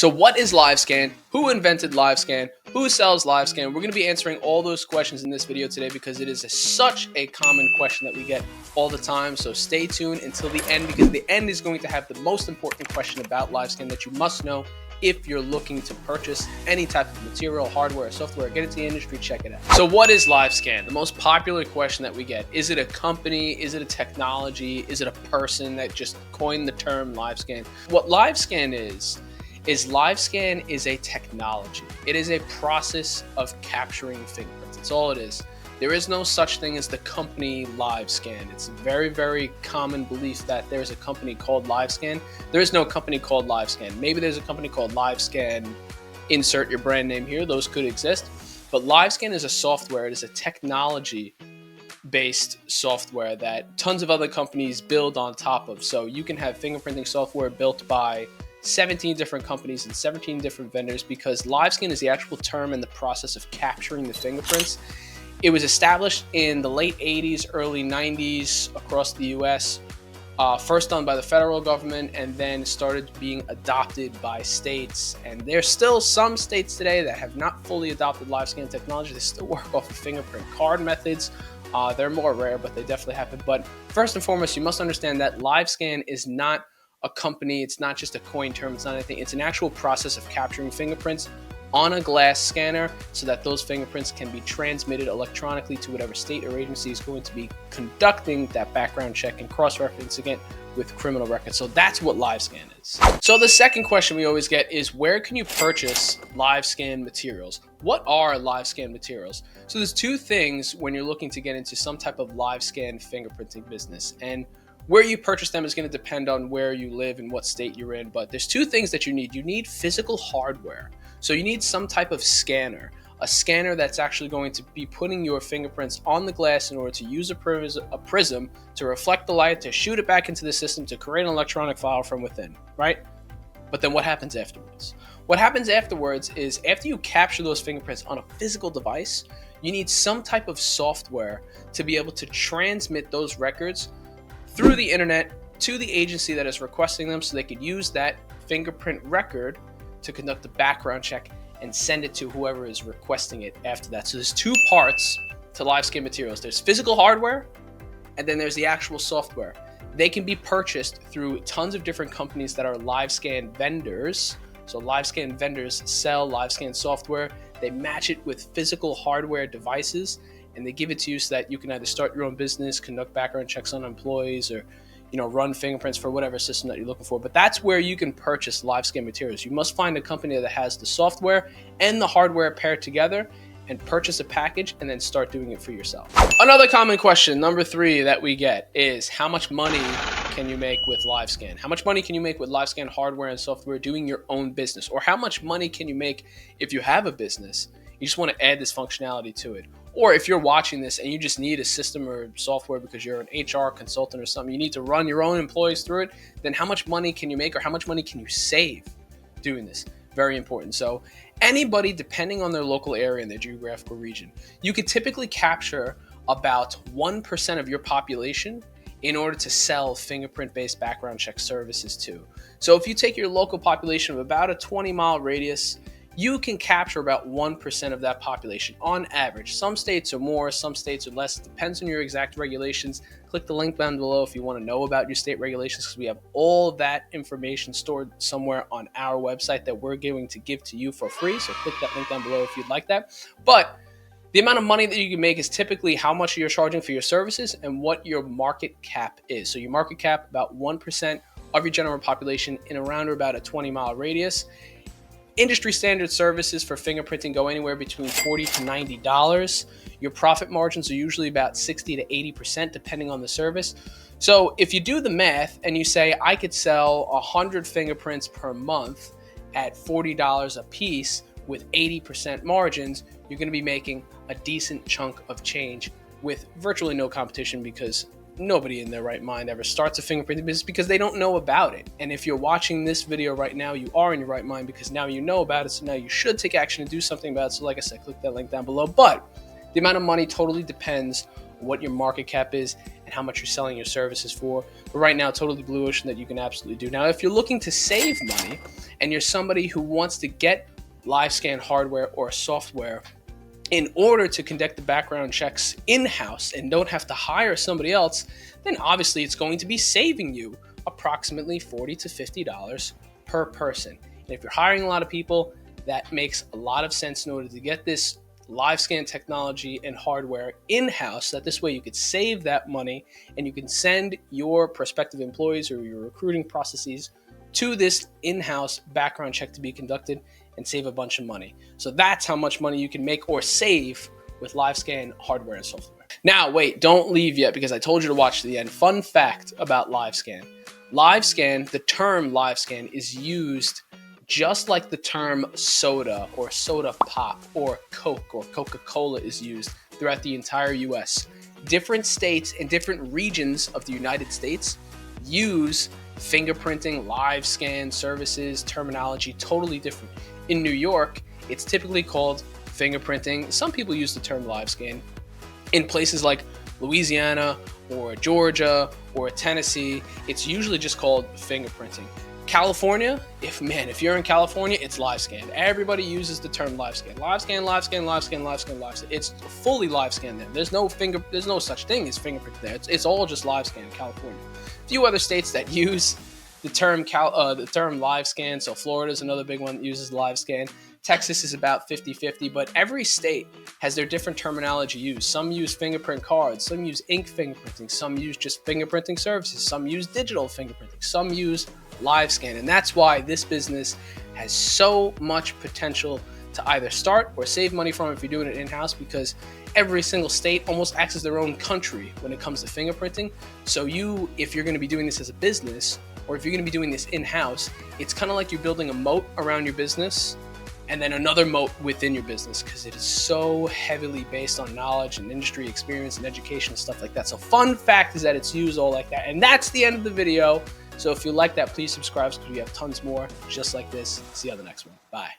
So what is LiveScan? Who invented LiveScan? Who sells LiveScan? We're going to be answering all those questions in this video today because it is such a common question that we get all the time. So stay tuned until the end because the end is going to have the most important question about LiveScan that you must know if you're looking to purchase any type of material, hardware, or software, get into the industry, check it out. So what is LiveScan? The most popular question that we get, is it a company? Is it a technology? Is it a person that just coined the term LiveScan? What LiveScan is LiveScan is a technology. It is a process of capturing fingerprints. That's all it is. There is no such thing as the company LiveScan. It's a very, very common belief that there's a company called LiveScan. There is no company called LiveScan. Maybe there's a company called LiveScan, insert your brand name here, those could exist. But LiveScan is a software, it is a technology-based software that tons of other companies build on top of. So you can have fingerprinting software built by 17 different companies and 17 different vendors because LiveScan is the actual term in the process of capturing the fingerprints. It was established in the late 80s, early 90s across the US, first done by the federal government and then started being adopted by states. And there's still some states today that have not fully adopted LiveScan technology. They still work off of fingerprint card methods. They're more rare, but they definitely happen. But first and foremost, you must understand that LiveScan is not a company. It's not just a coin term. It's not anything. It's an actual process of capturing fingerprints on a glass scanner so that those fingerprints can be transmitted electronically to whatever state or agency is going to be conducting that background check and cross-referencing it with criminal records. So that's what LiveScan is. So the second question we always get is, where can you purchase LiveScan materials? What are LiveScan materials? So there's two things when you're looking to get into some type of LiveScan fingerprinting business. And where you purchase them is going to depend on where you live and what state you're in. But there's two things that you need. You need physical hardware. So you need some type of scanner, a scanner that's actually going to be putting your fingerprints on the glass in order to use a prism to reflect the light, to shoot it back into the system, to create an electronic file from within, right? But then what happens afterwards? What happens afterwards is after you capture those fingerprints on a physical device, you need some type of software to be able to transmit those records through the internet to the agency that is requesting them so they could use that fingerprint record to conduct a background check and send it to whoever is requesting it after that. So there's two parts to LiveScan materials. There's physical hardware, and then there's the actual software. They can be purchased through tons of different companies that are LiveScan vendors. So LiveScan vendors sell LiveScan software. They match it with physical hardware devices, and they give it to you so that you can either start your own business, conduct background checks on employees, or run fingerprints for whatever system that you're looking for. But that's where you can purchase LiveScan materials. You must find a company that has the software and the hardware paired together and purchase a package and then start doing it for yourself. Another common question, number 3, that we get is, how much money can you make with LiveScan? How much money can you make with LiveScan hardware and software doing your own business? Or how much money can you make if you have a business, you just want to add this functionality to it? Or if you're watching this and you just need a system or software because you're an HR consultant or something, you need to run your own employees through it, then how much money can you make or how much money can you save doing this? Very important. So anybody, depending on their local area and their geographical region, you could typically capture about 1% of your population in order to sell fingerprint-based background check services to. So if you take your local population of about a 20-mile radius, you can capture about 1% of that population on average. Some states are more, some states are less. It depends on your exact regulations. Click the link down below if you want to know about your state regulations, because we have all that information stored somewhere on our website that we're going to give to you for free. So click that link down below if you'd like that. But the amount of money that you can make is typically how much you're charging for your services and what your market cap is. So your market cap, about 1% of your general population in around or about a 20-mile radius. Industry standard services for fingerprinting go anywhere between $40 to $90. Your profit margins are usually about 60 to 80% depending on the service. So if you do the math and you say, I could sell 100 fingerprints per month at $40 a piece with 80% margins, you're going to be making a decent chunk of change with virtually no competition, because nobody in their right mind ever starts a fingerprinting business because they don't know about it. And if you're watching this video right now, you are in your right mind because now you know about it. So now you should take action and do something about it. So like I said, click that link down below. But the amount of money totally depends what your market cap is, and how much you're selling your services for. But right now, totally blue ocean that you can absolutely do. Now, if you're looking to save money and you're somebody who wants to get live scan hardware or software in order to conduct the background checks in-house and don't have to hire somebody else, then obviously it's going to be saving you approximately $40 to $50 per person. And if you're hiring a lot of people, that makes a lot of sense in order to get this live scan technology and hardware in-house, that this way you could save that money and you can send your prospective employees or your recruiting processes to this in-house background check to be conducted and save a bunch of money. So that's how much money you can make or save with live scan hardware and software. Now, wait, don't leave yet, because I told you to watch to the end. Fun fact about live scan. Live scan, the term live scan is used just like the term soda or soda pop or Coke or Coca-Cola is used throughout the entire US. Different states and different regions of the United States use fingerprinting, live scan services, terminology totally different. In New York, it's typically called fingerprinting. Some people use the term live scan. In places like Louisiana or Georgia or Tennessee, it's usually just called fingerprinting. California, if you're in California, it's live scan. Everybody uses the term live scan. Live scan, live scan, live scan, live scan, live scan. It's fully live scan there. There's no such thing as fingerprint there. It's all just live scan in California. A few other states that use the term live scan. So Florida is another big one that uses live scan. Texas is about 50-50, but every state has their different terminology used. Some use fingerprint cards, some use ink fingerprinting, some use just fingerprinting services, some use digital fingerprinting, some use live scan. And that's why this business has so much potential to either start or save money from if you're doing it in-house, because every single state almost acts as their own country when it comes to fingerprinting. So if you're going to be doing this as a business, or if you're going to be doing this in-house, it's kind of like you're building a moat around your business and then another moat within your business, because it is so heavily based on knowledge and industry experience and education and stuff like that. So fun fact is that it's used all like that. And that's the end of the video. So if you like that, please subscribe, because we have tons more just like this. See you on the next one. Bye.